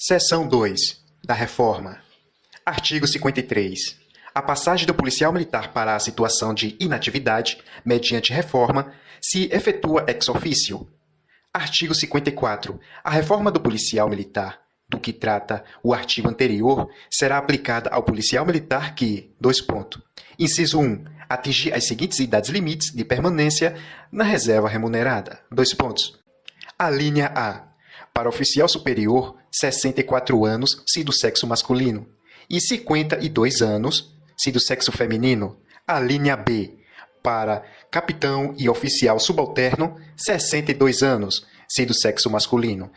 Seção 2. Da Reforma. Artigo 53. A passagem do policial militar para a situação de inatividade, mediante reforma, se efetua ex officio. Artigo 54. A reforma do policial militar, do que trata o artigo anterior, será aplicada ao policial militar que, Inciso 1. Atingir as seguintes idades limites de permanência na reserva remunerada. A linha A. Para oficial superior, 64 anos, se do sexo masculino, e 52 anos, se do sexo feminino. A linha B. Para capitão e oficial subalterno, 62 anos, se do sexo masculino,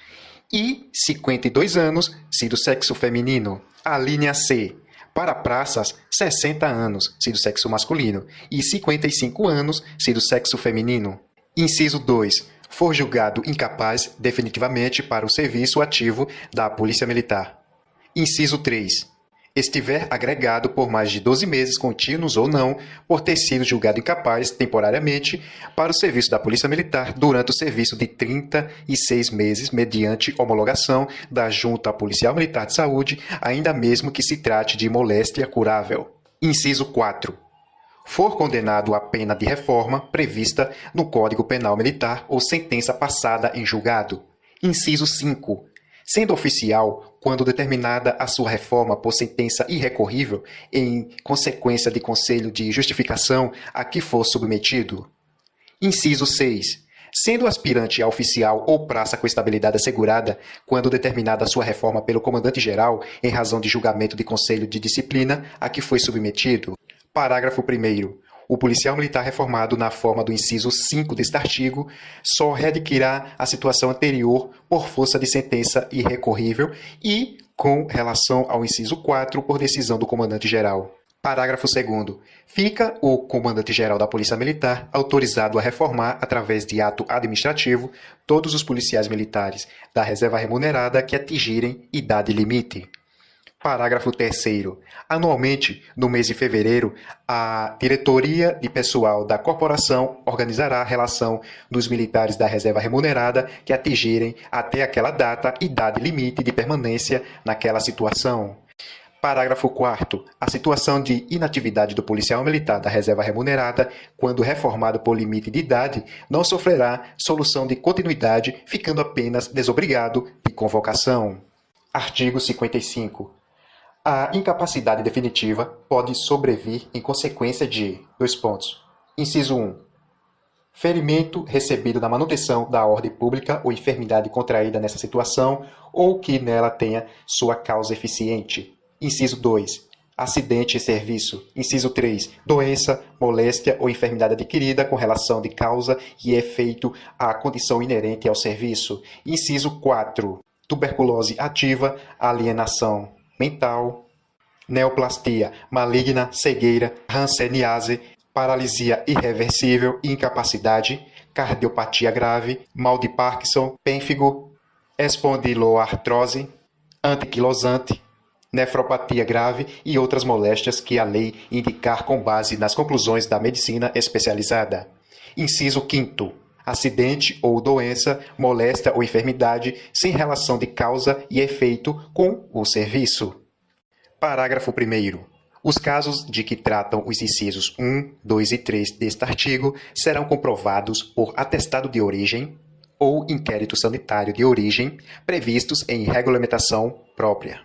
e 52 anos, se do sexo feminino. A linha C. Para praças, 60 anos, se do sexo masculino, e 55 anos, se do sexo feminino. Inciso 2. For julgado incapaz definitivamente para o serviço ativo da Polícia Militar. Inciso 3. Estiver agregado por mais de 12 meses contínuos ou não, por ter sido julgado incapaz temporariamente para o serviço da Polícia Militar durante o serviço de 36 meses, mediante homologação da Junta Policial Militar de Saúde, ainda mesmo que se trate de moléstia curável. Inciso 4. For condenado à pena de reforma prevista no Código Penal Militar ou sentença passada em julgado. Inciso 5. Sendo oficial, quando determinada a sua reforma por sentença irrecorrível, em consequência de conselho de justificação a que for submetido. Inciso 6. Sendo aspirante a oficial ou praça com estabilidade assegurada, quando determinada a sua reforma pelo comandante-geral, em razão de julgamento de conselho de disciplina a que foi submetido. Parágrafo 1º. O policial militar reformado na forma do inciso 5 deste artigo só readquirirá a situação anterior por força de sentença irrecorrível e, com relação ao inciso 4, por decisão do comandante-geral. Parágrafo 2º. Fica o comandante-geral da Polícia Militar autorizado a reformar, através de ato administrativo, todos os policiais militares da reserva remunerada que atingirem idade limite. Parágrafo 3º. Anualmente, no mês de fevereiro, a Diretoria de Pessoal da Corporação organizará a relação dos militares da reserva remunerada que atingirem até aquela data idade limite de permanência naquela situação. Parágrafo 4º. A situação de inatividade do policial militar da reserva remunerada, quando reformado por limite de idade, não sofrerá solução de continuidade, ficando apenas desobrigado de convocação. Artigo 55. A incapacidade definitiva pode sobrevir em consequência de: Inciso 1. Ferimento recebido na manutenção da ordem pública ou enfermidade contraída nessa situação ou que nela tenha sua causa eficiente. Inciso 2. Acidente em serviço. Inciso 3. Doença, moléstia ou enfermidade adquirida com relação de causa e efeito à condição inerente ao serviço. Inciso 4. Tuberculose ativa, alienação mental, neoplastia maligna, cegueira, hanseníase, paralisia irreversível, incapacidade, cardiopatia grave, mal de Parkinson, pênfigo, espondiloartrose, anquilosante, nefropatia grave e outras moléstias que a lei indicar com base nas conclusões da medicina especializada. Inciso 5º. Acidente ou doença, moléstia ou enfermidade sem relação de causa e efeito com o serviço. Parágrafo 1º. Os casos de que tratam os incisos 1, 2 e 3 deste artigo serão comprovados por atestado de origem ou inquérito sanitário de origem previstos em regulamentação própria.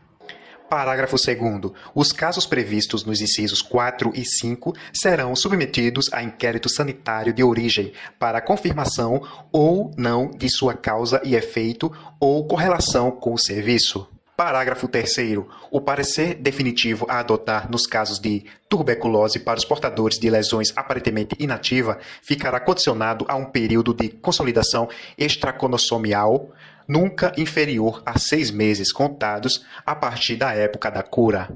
Parágrafo 2º. Os casos previstos nos incisos 4 e 5 serão submetidos a inquérito sanitário de origem para confirmação ou não de sua causa e efeito ou correlação com o serviço. Parágrafo 3º. O parecer definitivo a adotar nos casos de tuberculose para os portadores de lesões aparentemente inativa ficará condicionado a um período de consolidação extraconossomial nunca inferior a 6 meses contados a partir da época da cura.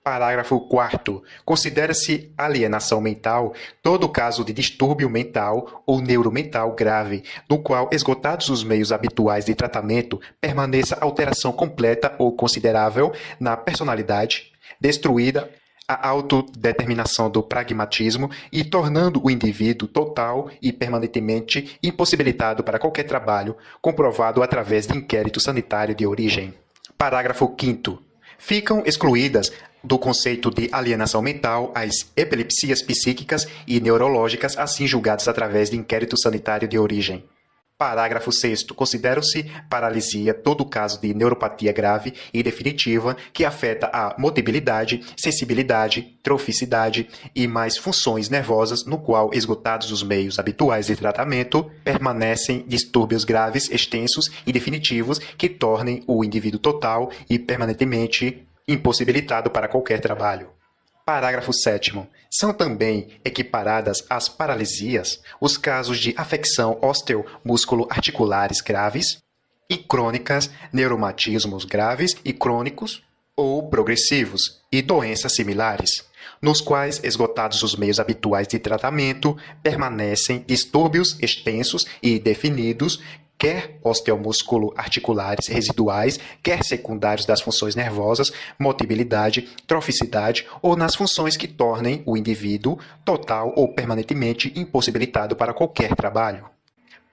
Parágrafo 4º. Considera-se alienação mental todo caso de distúrbio mental ou neuromental grave, no qual, esgotados os meios habituais de tratamento, permaneça alteração completa ou considerável na personalidade, destruída a autodeterminação do pragmatismo e tornando o indivíduo total e permanentemente impossibilitado para qualquer trabalho, comprovado através de inquérito sanitário de origem. Parágrafo 5º. Ficam excluídas do conceito de alienação mental as epilepsias psíquicas e neurológicas assim julgadas através de inquérito sanitário de origem. Parágrafo 6º. Considera-se paralisia todo caso de neuropatia grave e definitiva que afeta a motilidade, sensibilidade, troficidade e mais funções nervosas, no qual, esgotados os meios habituais de tratamento, permanecem distúrbios graves, extensos e definitivos que tornem o indivíduo total e permanentemente impossibilitado para qualquer trabalho. Parágrafo 7º. São também equiparadas às paralisias os casos de afecção osteomusculo-articulares graves e crônicas, neuromatismos graves e crônicos ou progressivos e doenças similares, nos quais, esgotados os meios habituais de tratamento, permanecem distúrbios extensos e definidos, quer osteomúsculo-articulares residuais, quer secundários das funções nervosas, motilidade, troficidade ou nas funções que tornem o indivíduo total ou permanentemente impossibilitado para qualquer trabalho.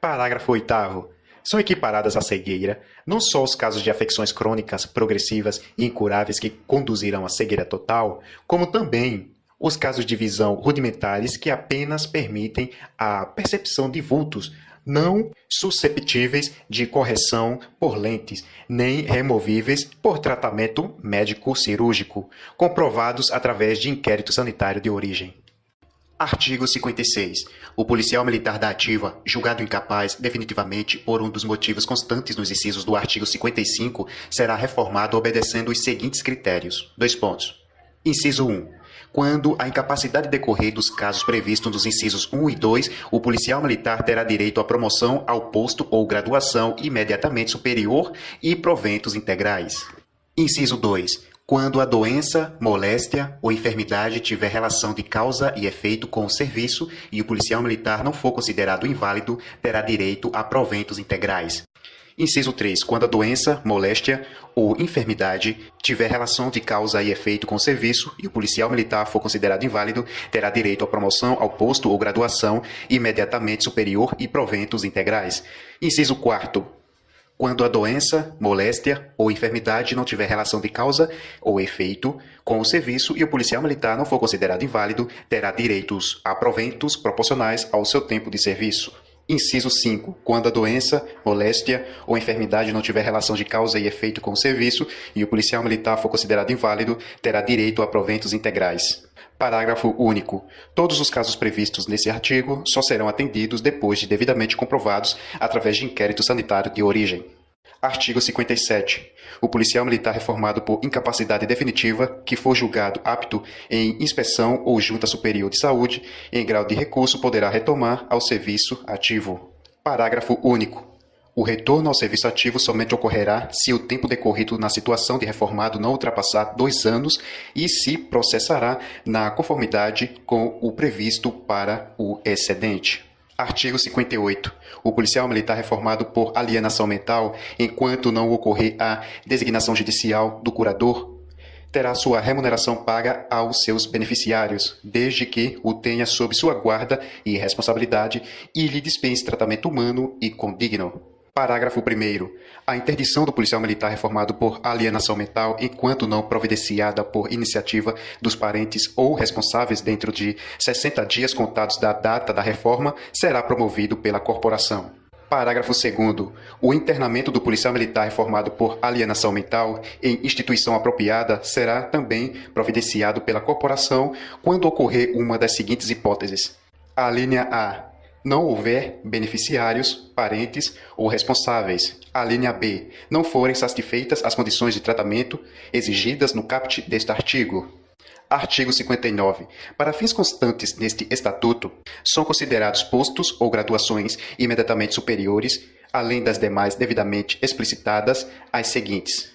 Parágrafo 8º. São equiparadas à cegueira não só os casos de afecções crônicas, progressivas e incuráveis que conduzirão à cegueira total, como também os casos de visão rudimentares que apenas permitem a percepção de vultos, não susceptíveis de correção por lentes, nem removíveis por tratamento médico-cirúrgico, comprovados através de inquérito sanitário de origem. Artigo 56. O policial militar da ativa, julgado incapaz definitivamente por um dos motivos constantes nos incisos do artigo 55, será reformado obedecendo os seguintes critérios. Inciso 1. Quando a incapacidade decorrer dos casos previstos nos incisos 1 e 2, o policial militar terá direito à promoção ao posto ou graduação imediatamente superior e proventos integrais. Inciso 2. Quando a doença, moléstia ou enfermidade tiver relação de causa e efeito com o serviço e o policial militar não for considerado inválido, terá direito a proventos integrais. Inciso 3. Quando a doença, moléstia ou enfermidade tiver relação de causa e efeito com o serviço e o policial militar for considerado inválido, terá direito à promoção ao posto ou graduação imediatamente superior e proventos integrais. Inciso 4. Quando a doença, moléstia ou enfermidade não tiver relação de causa ou efeito com o serviço e o policial militar não for considerado inválido, terá direitos a proventos proporcionais ao seu tempo de serviço. Inciso 5. Quando a doença, moléstia ou enfermidade não tiver relação de causa e efeito com o serviço e o policial militar for considerado inválido, terá direito a proventos integrais. Parágrafo único. Todos os casos previstos nesse artigo só serão atendidos depois de devidamente comprovados através de inquérito sanitário de origem. Artigo 57. O policial militar reformado por incapacidade definitiva, que for julgado apto em inspeção ou junta superior de saúde, em grau de recurso, poderá retomar ao serviço ativo. Parágrafo único. O retorno ao serviço ativo somente ocorrerá se o tempo decorrido na situação de reformado não ultrapassar 2 anos e se processará na conformidade com o previsto para o excedente. Artigo 58. O policial militar reformado por alienação mental, enquanto não ocorrer a designação judicial do curador, terá sua remuneração paga aos seus beneficiários, desde que o tenha sob sua guarda e responsabilidade e lhe dispense tratamento humano e condigno. Parágrafo 1º. A interdição do policial militar reformado por alienação mental, enquanto não providenciada por iniciativa dos parentes ou responsáveis dentro de 60 dias contados da data da reforma, será promovido pela corporação. Parágrafo 2º. O internamento do policial militar reformado por alienação mental em instituição apropriada será também providenciado pela corporação quando ocorrer uma das seguintes hipóteses. A linha A. Não houver beneficiários, parentes ou responsáveis. A linha B. Não forem satisfeitas as condições de tratamento exigidas no caput deste artigo. Artigo 59. Para fins constantes neste Estatuto, são considerados postos ou graduações imediatamente superiores, além das demais devidamente explicitadas, as seguintes.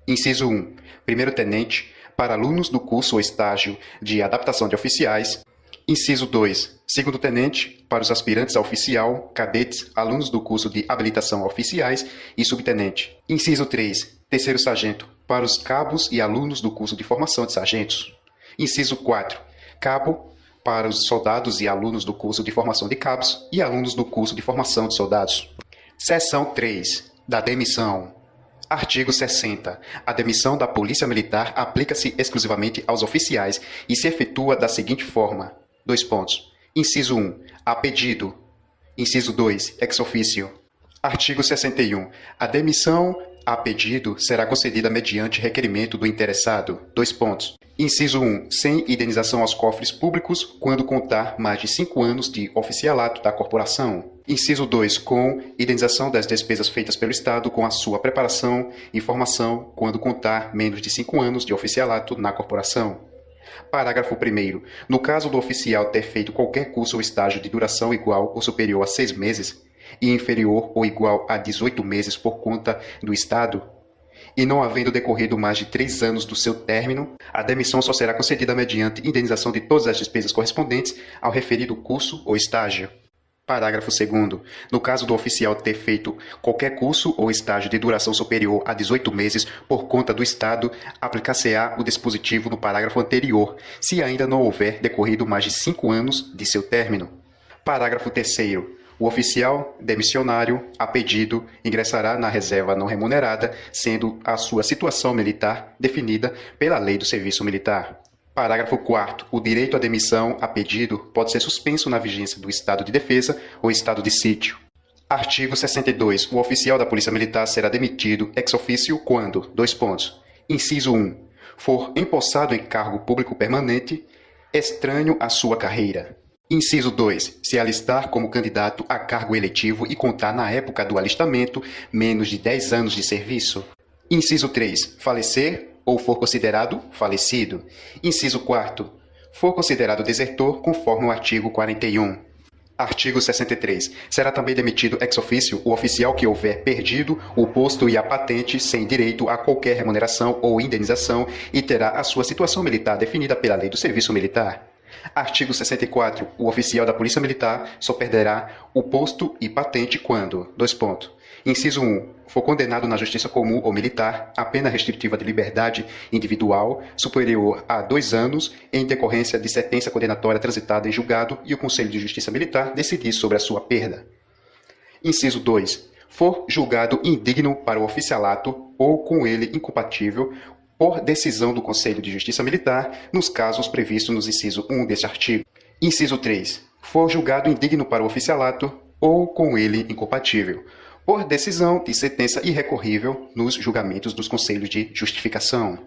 Inciso 1. Primeiro-tenente, para alunos do curso ou estágio de adaptação de oficiais. Inciso 2. Segundo-tenente, para os aspirantes a oficial, cadetes, alunos do curso de habilitação a oficiais e subtenente. Inciso 3. Terceiro-sargento, para os cabos e alunos do curso de formação de sargentos. Inciso 4. Cabo, para os soldados e alunos do curso de formação de cabos e alunos do curso de formação de soldados. Seção 3. Da demissão. Artigo 60. A demissão da Polícia Militar aplica-se exclusivamente aos oficiais e se efetua da seguinte forma. Dois pontos. Inciso 1. A pedido. Inciso 2. Ex officio. Artigo 61. A demissão a pedido será concedida mediante requerimento do interessado. Dois pontos. Inciso 1. Sem indenização aos cofres públicos quando contar mais de 5 anos de oficialato da corporação. Inciso 2. Com indenização das despesas feitas pelo Estado com a sua preparação e formação quando contar menos de 5 anos de oficialato na corporação. Parágrafo 1º. No caso do oficial ter feito qualquer curso ou estágio de duração igual ou superior a 6 meses e inferior ou igual a 18 meses por conta do Estado, e não havendo decorrido mais de 3 anos do seu término, a demissão só será concedida mediante indenização de todas as despesas correspondentes ao referido curso ou estágio. Parágrafo 2º. No caso do oficial ter feito qualquer curso ou estágio de duração superior a 18 meses por conta do Estado, aplicar-se-á o dispositivo no parágrafo anterior, se ainda não houver decorrido mais de 5 anos de seu término. Parágrafo 3º. O oficial demissionário, a pedido, ingressará na reserva não remunerada, sendo a sua situação militar definida pela Lei do Serviço Militar. Parágrafo 4º. O direito à demissão, a pedido, pode ser suspenso na vigência do estado de defesa ou estado de sítio. Artigo 62. O oficial da Polícia Militar será demitido ex officio quando, dois pontos. Inciso 1. For empossado em cargo público permanente, estranho à sua carreira. Inciso 2. Se alistar como candidato a cargo eletivo e contar na época do alistamento menos de 10 anos de serviço. Inciso 3. Falecer ou for considerado falecido. Inciso 4º. For considerado desertor conforme o artigo 41. Artigo 63. Será também demitido ex officio o oficial que houver perdido o posto e a patente sem direito a qualquer remuneração ou indenização e terá a sua situação militar definida pela Lei do Serviço Militar. Artigo 64. O oficial da Polícia Militar só perderá o posto e patente quando, dois pontos. Inciso 1. For condenado na Justiça Comum ou Militar a pena restritiva de liberdade individual superior a 2 anos em decorrência de sentença condenatória transitada em julgado e o Conselho de Justiça Militar decidir sobre a sua perda. Inciso 2. For julgado indigno para o oficialato ou com ele incompatível por decisão do Conselho de Justiça Militar, nos casos previstos no inciso 1 deste artigo. Inciso 3. For julgado indigno para o oficialato ou com ele incompatível, por decisão de sentença irrecorrível nos julgamentos dos Conselhos de Justificação.